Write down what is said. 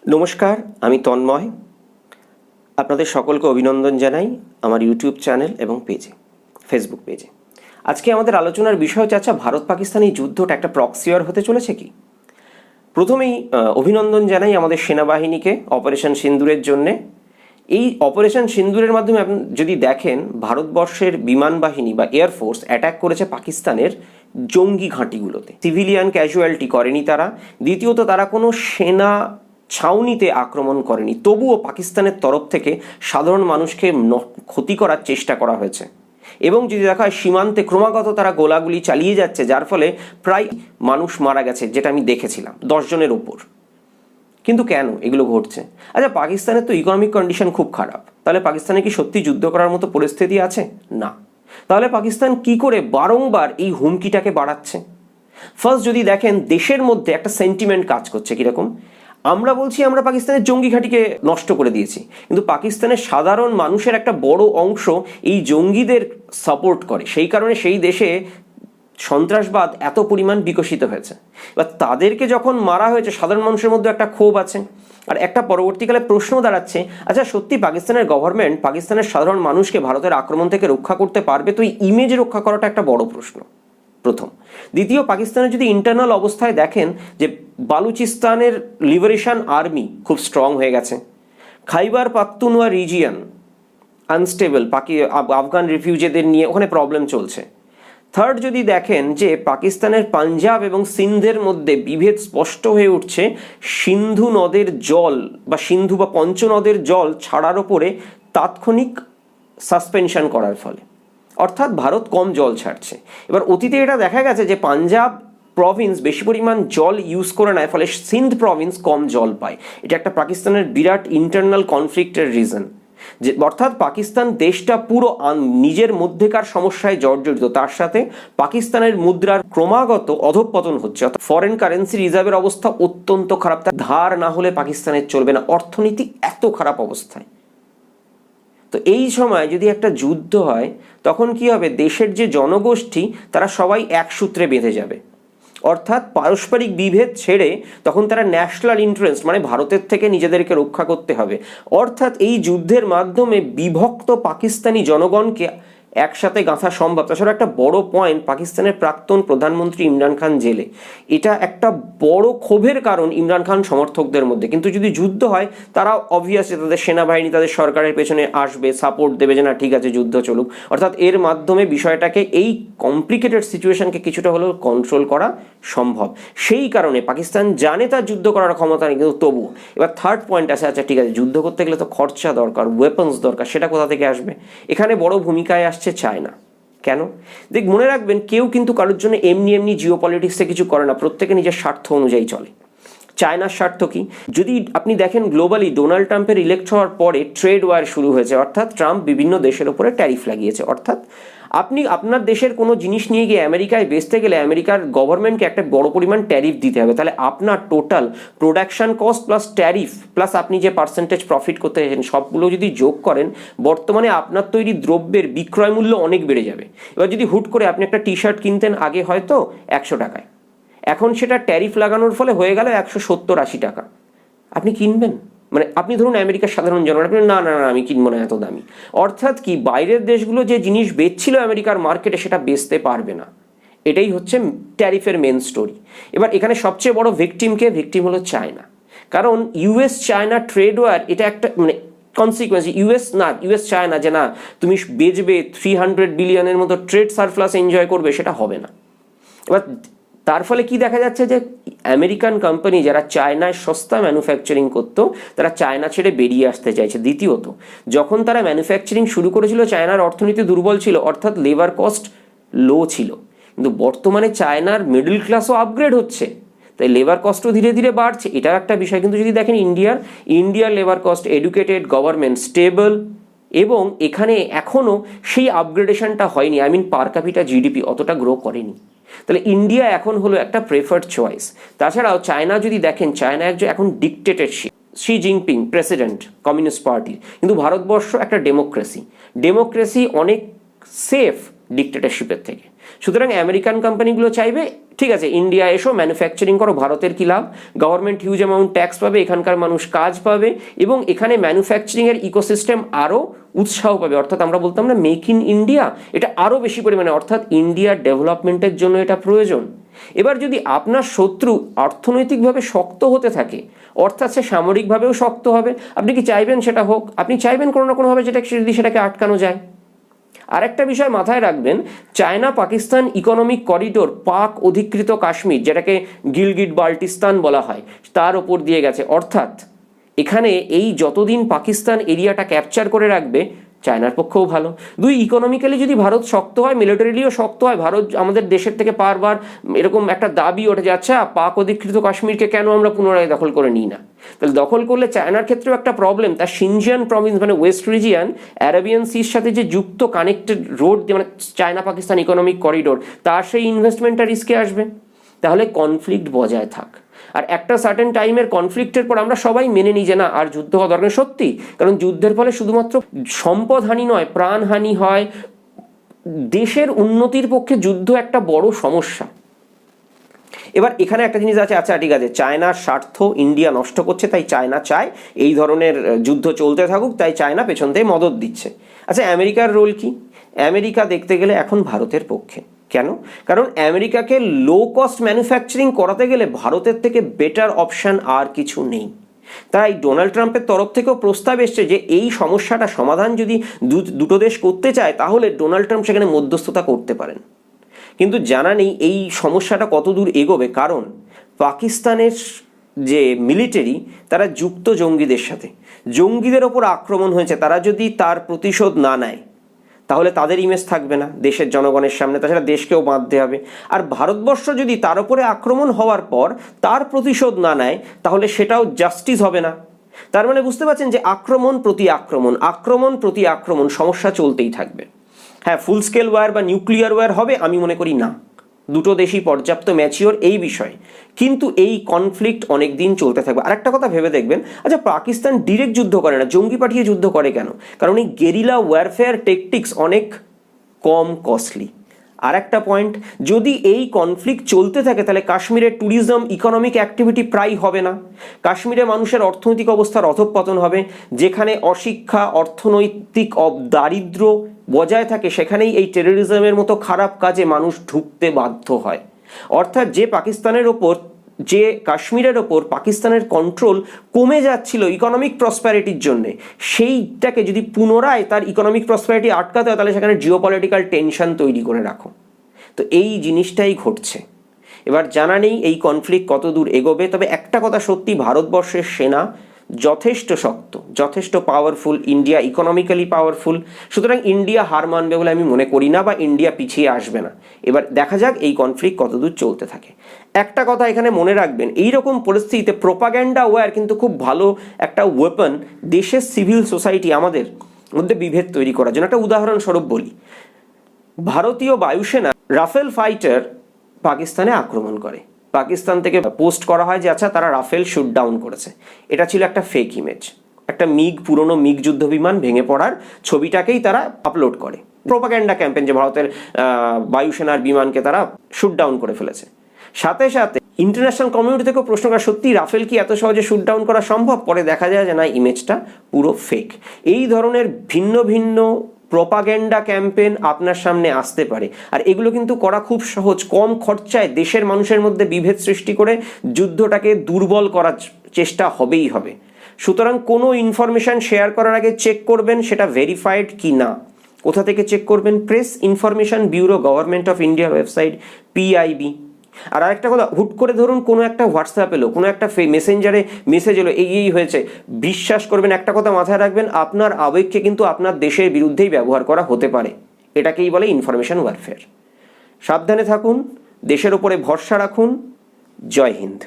নমস্কার, আমি তন্ময়। আপনাদের সকলকে অভিনন্দন জানাই আমার ইউটিউব চ্যানেল এবং পেজে, ফেসবুক পেজে। আজকে আমাদের আলোচনার বিষয় হচ্ছে, আচ্ছা, ভারত পাকিস্তান এই যুদ্ধটা একটা প্রক্সি ওয়ার হতে চলেছে কি? প্রথমেই অভিনন্দন জানাই আমাদের সেনাবাহিনীকে অপারেশন সিন্দুরের জন্যে। এই অপারেশন সিন্দুরের মাধ্যমে আপনি যদি দেখেন, ভারতবর্ষের বিমান বাহিনী বা এয়ারফোর্স অ্যাটাক করেছে পাকিস্তানের জঙ্গি ঘাঁটিগুলোতে। সিভিলিয়ান ক্যাজুয়ালিটি করেনি তারা। দ্বিতীয়ত, তারা কোনো সেনা ছাউনিতে আক্রমণ করেনি, তবুও পাকিস্তানের তরফ থেকে সাধারণ মানুষকে ক্ষতি করার চেষ্টা করা হয়েছে। এবং যদি দেখা হয়, সীমান্তে ক্রমাগত তারা গোলাগুলি চালিয়ে যাচ্ছে, যার ফলে প্রায় মানুষ মারা গেছে, যেটা আমি দেখেছিলাম 10 জনের ওপর। কিন্তু কেন এগুলো ঘটছে? আচ্ছা, পাকিস্তানের তো ইকোনমিক কন্ডিশন খুব খারাপ, তাহলে পাকিস্তানে কি সত্যি যুদ্ধ করার মতো পরিস্থিতি আছে? না। তাহলে পাকিস্তান কি করে বারংবার এই হুমকিটাকে বাড়াচ্ছে? ফার্স্ট যদি দেখেন, দেশের মধ্যে একটা সেন্টিমেন্ট কাজ করছে। কীরকম? আমরা বলছি আমরা পাকিস্তানের জঙ্গি ঘাঁটিকে নষ্ট করে দিয়েছি, কিন্তু পাকিস্তানের সাধারণ মানুষের একটা বড় অংশ এই জঙ্গিদের সাপোর্ট করে। সেই কারণে সেই দেশে সন্ত্রাসবাদ এত পরিমাণ বিকশিত হয়েছে। এবার তাদেরকে যখন মারা হয়েছে, সাধারণ মানুষের মধ্যে একটা ক্ষোভ আছে। আর একটা পরবর্তীকালে প্রশ্ন দাঁড়াচ্ছে, আচ্ছা, সত্যি পাকিস্তানের গভর্নমেন্ট পাকিস্তানের সাধারণ মানুষকে ভারতের আক্রমণ থেকে রক্ষা করতে পারবে? তো এই ইমেজ রক্ষা করাটা একটা বড় প্রশ্ন, প্রথম। দ্বিতীয়, পাকিস্তানের যদি ইন্টারনাল অবস্থায় দেখেন যে বালুচিস্তানের লিবারেশন আর্মি খুব স্ট্রং হয়ে গেছে, খাইবার পাখতুনওয়া রিজিয়ন আনস্টেবল, আফগান রিফিউজিদের নিয়ে ওখানে প্রবলেম চলছে। থার্ড, যদি দেখেন যে পাকিস্তানের পাঞ্জাব এবং সিন্ধের মধ্যে বিভেদ স্পষ্ট হয়ে উঠছে সিন্ধু নদের জল বা সিন্ধু বা পঞ্চনদের জল ছাড়ার ওপরে তাৎক্ষণিক সাসপেনশন করার ফলে, অর্থাৎ ভারত কম জল ছাড়ছে। এবার অতীতে এটা দেখা গেছে যে পাঞ্জাব প্রভিন্স বেশি পরিমাণ জল ইউজ করে নেয়, ফলে সিন্ধ প্রভিন্স কম জল পায়। এটা একটা পাকিস্তানের বিরাট ইন্টারনাল কনফ্লিক্টের রিজন, যে অর্থাৎ পাকিস্তান দেশটা পুরো নিজের মধ্যেকার সমস্যায় জর্জরিত। তার সাথে পাকিস্তানের মুদ্রার ক্রমাগত অধঃপতন হচ্ছে, অর্থাৎ ফরেন কারেন্সি রিজার্ভের অবস্থা অত্যন্ত খারাপ। ধার না হলে পাকিস্তানের চলবে না, অর্থনীতি এত খারাপ অবস্থায়। তো এই সময় যদি একটা যুদ্ধ হয়, তখন কি হবে? দেশের যে জনগোষ্ঠী তারা সবাই এক সূত্রে বেঁধে যাবে, অর্থাৎ পারস্পরিক বিভেদ ছেড়ে তখন তারা ন্যাশনাল ইন্টারেস্ট, মানে ভারতের থেকে নিজেদেরকে রক্ষা করতে হবে। অর্থাৎ এই যুদ্ধের মাধ্যমে বিভক্ত পাকিস্তানি জনগণকে একসাথে গাঁথা সম্ভব। তাছাড়া একটা বড় পয়েন্ট, পাকিস্তানের প্রাক্তন প্রধানমন্ত্রী ইমরান খান জেলে, এটা একটা বড় ক্ষোভের কারণ ইমরান খান সমর্থকদের মধ্যে। কিন্তু যদি যুদ্ধ হয়, তারা অবভিয়াসলি তাদের সেনাবাহিনী তাদের সরকারের পেছনে আসবে, সাপোর্ট দেবে যে না ঠিক আছে যুদ্ধ চলুক। অর্থাৎ এর মাধ্যমে বিষয়টাকে, এই কমপ্লিকেটেড সিচুয়েশনকে কিছুটা হলেও কন্ট্রোল করা সম্ভব। সেই কারণে পাকিস্তান জানে তার যুদ্ধ করার ক্ষমতা নেই, কিন্তু তবু এবার থার্ড পয়েন্ট আছে, আচ্ছা ঠিক আছে, যুদ্ধ করতে গেলে তো খরচা দরকার, ওয়েপন্স দরকার, সেটা কোথা থেকে আসবে? এখানে বড় ভূমিকায় আসছে চায়না। কেন? মনে রাখবেন, কেউ কিন্তু কারোর জন্য এমনি এমনি জিও পলিটিক্সে কিছু করে না, প্রত্যেকে নিজের স্বার্থ অনুযায়ী চলে। চায়নার স্বার্থ কি? যদি আপনি দেখেন গ্লোবালি, ডোনাল্ড ট্রাম্পের ইলেক্ট হওয়ার পরে ট্রেড ওয়ার শুরু হয়েছে, অর্থাৎ ট্রাম্প বিভিন্ন দেশের উপরে ট্যারিফ লাগিয়েছে। অর্থাৎ আপনি আপনার দেশের কোনো জিনিস নিয়ে গিয়ে আমেরিকায় বেচতে গেলে আমেরিকার গভর্নমেন্টকে একটা বড় পরিমাণ ট্যারিফ দিতে হবে। তাহলে আপনার total production cost plus tariff plus আপনি যে পার্সেন্টেজ প্রফিট করতে চাইছেন, সবগুলো যদি যোগ করেন, বর্তমানে আপনার তৈরি দ্রব্যের বিক্রয় মূল্য অনেক বেড়ে যাবে। এবার যদি হুট করে আপনি একটা টি শার্ট কিনতেন আগে হয়তো 100 টাকায়, এখন সেটা ট্যারিফ লাগানোর ফলে হয়ে গেল 170-80 টাকা। আপনি কিনবেন? মানে আপনি ধরুন আমেরিকার সাধারণ জনগণ, আপনি না না না আমি কিনবো না, এত দামি। অর্থাৎ কি, বাইরের দেশগুলো যে জিনিস বেচছিল আমেরিকার মার্কেটে, সেটা বেচতে পারবে না। এটাই হচ্ছে ট্যারিফের মেন স্টোরি। এবার এখানে সবচেয়ে বড় ভিকটিম হলো চায়না। কারণ ইউএস চায়না ট্রেড ওয়ার, এটা একটা মানে কনসিকুয়েন্স। ইউএস চায় না যে না তুমি বেচবে 300 বিলিয়নের মতো ট্রেড সারপ্লাস এনজয় করবে, সেটা হবে না। এবার তার ফলে কি দেখা যাচ্ছে যে আমেরিকান কোম্পানি যারা চায়নায় সস্তা ম্যানুফ্যাকচারিং করতো, তারা চায়না ছেড়ে বেরিয়ে আসতে চাইছে। দ্বিতীয়ত, যখন তারা ম্যানুফ্যাকচারিং শুরু করেছিল, চায়নার অর্থনীতি দুর্বল ছিল, অর্থাৎ লেবার কস্ট লো ছিল। কিন্তু বর্তমানে চায়নার মিডল ক্লাসও আপগ্রেড হচ্ছে, তাই লেবার কস্টও ধীরে ধীরে বাড়ছে। এটাও একটা বিষয়। কিন্তু যদি দেখেন ইন্ডিয়ার labour cost, educated, government stable, এবং এখানে এখনও সেই আপগ্রেডেশনটা হয়নি। পার ক্যাপিটা জিডিপি অতটা গ্রো করেনি। তাহলে ইন্ডিয়া এখন হলো একটা প্রেফার্ড চয়েস। তাছাড়াও চায়না যদি দেখেন, চায়না এখন dictatorship, Xi Jinping president communist পার্টির, কিন্তু ভারতবর্ষ একটা ডেমোক্রেসি অনেক সেফ ডিক্টেটরশিপের থেকে। সুতরাং আমেরিকান কোম্পানিগুলো চাইবে ঠিক আছে ইন্ডিয়া এসো, ম্যানুফ্যাকচারিং করো, ভারতের কী লাভ, গভর্নমেন্ট হিউজ অ্যামাউন্ট ট্যাক্স পাবে, এখানকার মানুষ কাজ পাবে এবং এখানে ম্যানুফ্যাকচারিংয়ের ইকোসিস্টেম আরও উৎসাহ পাবে। অর্থাৎ আমরা বলতাম না মেক ইন ইন্ডিয়া, এটা আরও বেশি পরিমাণে, অর্থাৎ ইন্ডিয়ার ডেভেলপমেন্টের জন্য এটা প্রয়োজন। এবার যদি আপনার শত্রু অর্থনৈতিকভাবে শক্ত হতে থাকে, অর্থাৎ সে সামরিকভাবেও শক্ত হবে, আপনি কি চাইবেন সেটা হোক? আপনি চাইবেন কোনো না কোনোভাবে যদি সেটাকে আটকানো যায়। আরেকটা বিষয় মাথায় রাখবেন, চায়না পাকিস্তান ইকোনমিক করিডোর, পাক অধিকৃত কাশ্মীর যেটাকে গিলগিট বাল্টিস্তান বলা হয়, তার ওপর দিয়ে গেছে। অর্থাৎ এখানে এই যতদিন পাকিস্তান এরিয়াটা ক্যাপচার করে রাখবে চায়নার পক্ষেও ভালো। দুই, ইকোনমিক্যালি যদি ভারত শক্ত হয়, মিলিটারিলিও শক্ত হয়, ভারত আমাদের দেশের থেকে বারবার এরকম একটা দাবি ওঠে যে আচ্ছা পাক অধিকৃত কাশ্মীরকে কেন আমরা পুনরায় দখল করে নিই না। তাহলে দখল করলে চায়নার ক্ষেত্রেও একটা প্রবলেম, তার সিনজিয়ান প্রভিন্স মানে ওয়েস্ট রিজিয়ান অ্যারাবিয়ান সির সাথে যে যুক্ত কানেক্টেড রোড, মানে চায়না পাকিস্তান ইকোনমিক করিডোর, তার সেই ইনভেস্টমেন্টটা রিস্কে আসবে। তাহলে কনফ্লিক্ট বজায় থাক। আর একটা সার্টেন টাইমের কনফ্লিক্টের পর আমরা সবাই মেনে নিই যে না আর যুদ্ধ হওয়া দরকার, সত্যি, কারণ যুদ্ধের ফলে শুধুমাত্র সম্পদহানি নয়, প্রাণহানি হয়, দেশের উন্নতির পক্ষে যুদ্ধ একটা বড় সমস্যা। এবার এখানে একটা জিনিস আছে, আচ্ছা ঠিক আছে চায়নার স্বার্থ ইন্ডিয়া নষ্ট করছে, তাই চায়না চায় এই ধরনের যুদ্ধ চলতে থাকুক, তাই চায়না পেছন থেকে মদত দিচ্ছে। আচ্ছা আমেরিকার রোল কি? আমেরিকা দেখতে গেলে এখন ভারতের পক্ষে। কেন? কারণ আমেরিকাকে লো কস্ট ম্যানুফ্যাকচারিং করাতে গেলে ভারতের থেকে বেটার অপশান আর কিছু নেই। তাই ডোনাল্ড ট্রাম্পের তরফ থেকেও প্রস্তাব এসছে যে এই সমস্যাটা সমাধান যদি দুটো দেশ করতে চায় তাহলে ডোনাল্ড ট্রাম্প সেখানে মধ্যস্থতা করতে পারেন। কিন্তু জানা নেই এই সমস্যাটা কত দূর এগোবে, কারণ পাকিস্তানের যে মিলিটারি তারা যুক্ত জঙ্গিদের সাথে, জঙ্গিদের ওপর আক্রমণ হয়েছে, তারা যদি তার প্রতিশোধ না নেয় তাহলে তাদের ইমেজ থাকবে না দেশের জনগণের সামনে, তাছাড়া দেশকেও বাঁধতে হবে। আর ভারতবর্ষ যদি তার উপরে আক্রমণ হওয়ার পর তার প্রতিশোধ না নেয় তাহলে সেটাও জাস্টিস হবে না। তার মানে বুঝতে পারছেন যে আক্রমণ প্রতি আক্রমণ, আক্রমণ প্রতি আক্রমণ, সমস্যা চলতেই থাকবে। হ্যাঁ ফুল স্কেল ওয়ার বা নিউক্লিয়ার ওয়ার হবে আমি মনে করি না, দুটো দেশই পর্যাপ্ত ম্যাচিওর এই বিষয়ে, কিন্তু এই কনফ্লিক্ট অনেক দিন চলতে থাকবে। আর একটা কথা ভেবে দেখবেন, আচ্ছা পাকিস্তান ডিরেক্ট যুদ্ধ করে না, জঙ্গি পাঠিয়ে যুদ্ধ করে কেন? কারণ এই গেরিলা ওয়ারফেয়ার টেকটিক্স অনেক কম কস্টলি। আর একটা পয়েন্ট, যদি এই কনফ্লিক্ট চলতে থাকে তাহলে কাশ্মীরের ট্যুরিজম ইকোনমিক অ্যাক্টিভিটি প্রায় হবে না, কাশ্মীরে মানুষের অর্থনৈতিক অবস্থার অধঃপতন হবে, যেখানে অশিক্ষা অর্থনৈতিক দারিদ্র্য বজায় থাকে সেখানেই এই টেরোরিজমের মতো খারাপ কাজে মানুষ ঢুকতে বাধ্য হয়। অর্থাৎ যে পাকিস্তানের ওপর, যে কাশ্মীরের ওপর পাকিস্তানের কন্ট্রোল কমে যাচ্ছিল ইকোনমিক প্রসপ্যারিটির জন্যে, সেইটাকে যদি পুনরায় তার ইকোনমিক প্রসপ্যারিটি আটকাতে হয় তাহলে সেখানে জিওপলিটিক্যাল টেনশন তৈরি করে রাখো। তো এই জিনিসটাই ঘটছে। এবার জানা নেই এই কনফ্লিক্ট কত দূর এগোবে, তবে একটা কথা সত্যি, ভারতবর্ষের সেনা যথেষ্ট শক্ত, যথেষ্ট পাওয়ারফুল, ইন্ডিয়া ইকোনমিক্যালি পাওয়ারফুল, সুতরাং ইন্ডিয়া হার মানবে বলে আমি মনে করি না, বা ইন্ডিয়া পিছিয়ে আসবে না। এবার দেখা যাক এই কনফ্লিক্ট কতদূর চলতে থাকে। একটা কথা এখানে মনে রাখবেন, এইরকম পরিস্থিতিতে প্রোপাগ্যান্ডা ওয়্যার কিন্তু খুব ভালো একটা ওয়েপন দেশের সিভিল সোসাইটি আমাদের মধ্যে বিভেদ তৈরি করার জন্য। একটা উদাহরণস্বরূপ বলি, ভারতীয় বায়ুসেনা রাফেল ফাইটার পাকিস্তানে আক্রমণ করে, পাকিস্তান থেকে পোস্ট করা হয় যে আচ্ছা তারা রাফেল শুট ডাউন করেছে। এটা ছিল একটা ফেক ইমেজ, একটা পুরনো মিগ যুদ্ধ বিমান ভেঙে পড়ার ছবিটাকেই তারা আপলোড করে, প্রোপাগ্যান্ডা ক্যাম্পেইন যে ভারতের বায়ুসেনার বিমানকে তারা শুট ডাউন করে ফেলেছে। সাথে সাথে ইন্টারন্যাশনাল কমিউনিটি থেকেও প্রশ্ন করা, সত্যি রাফেল কি এত সহজে শুট ডাউন করা সম্ভব? পরে দেখা যায় যে না, ইমেজটা পুরো ফেক। এই ধরনের ভিন্ন ভিন্ন প্রোপাগ্যান্ডা ক্যাম্পেইন আপনার সামনে আসতে পারে, আর এগুলো কিন্তু করা খুব সহজ, কম খরচায় দেশের মানুষের মধ্যে বিভেদ সৃষ্টি করে যুদ্ধটাকে দুর্বল করার চেষ্টা হবেই হবে। সুতরাং কোনো ইনফরমেশান শেয়ার করার আগে চেক করবেন সেটা ভেরিফাইড কি না। কোথা থেকে চেক করবেন? Press information bureau, government of ইন্ডিয়ার ওয়েবসাইট PIB। আর আরেকটা কথা, হুট করে ধরুন কোনো একটা হোয়াটসঅ্যাপ এলো, কোনো একটা মেসেঞ্জারে মেসেজ এলো এই হয়েছে, বিশ্বাস করবেন, একটা কথা মাথায় রাখবেন, আপনার আবেগকে কিন্তু আপনার দেশের বিরুদ্ধেই ব্যবহার করা হতে পারে। এটাকেই বলে ইনফরমেশন ওয়ারফেয়ার। সাবধানে থাকুন, দেশের ওপরে ভরসা রাখুন। জয় হিন্দ।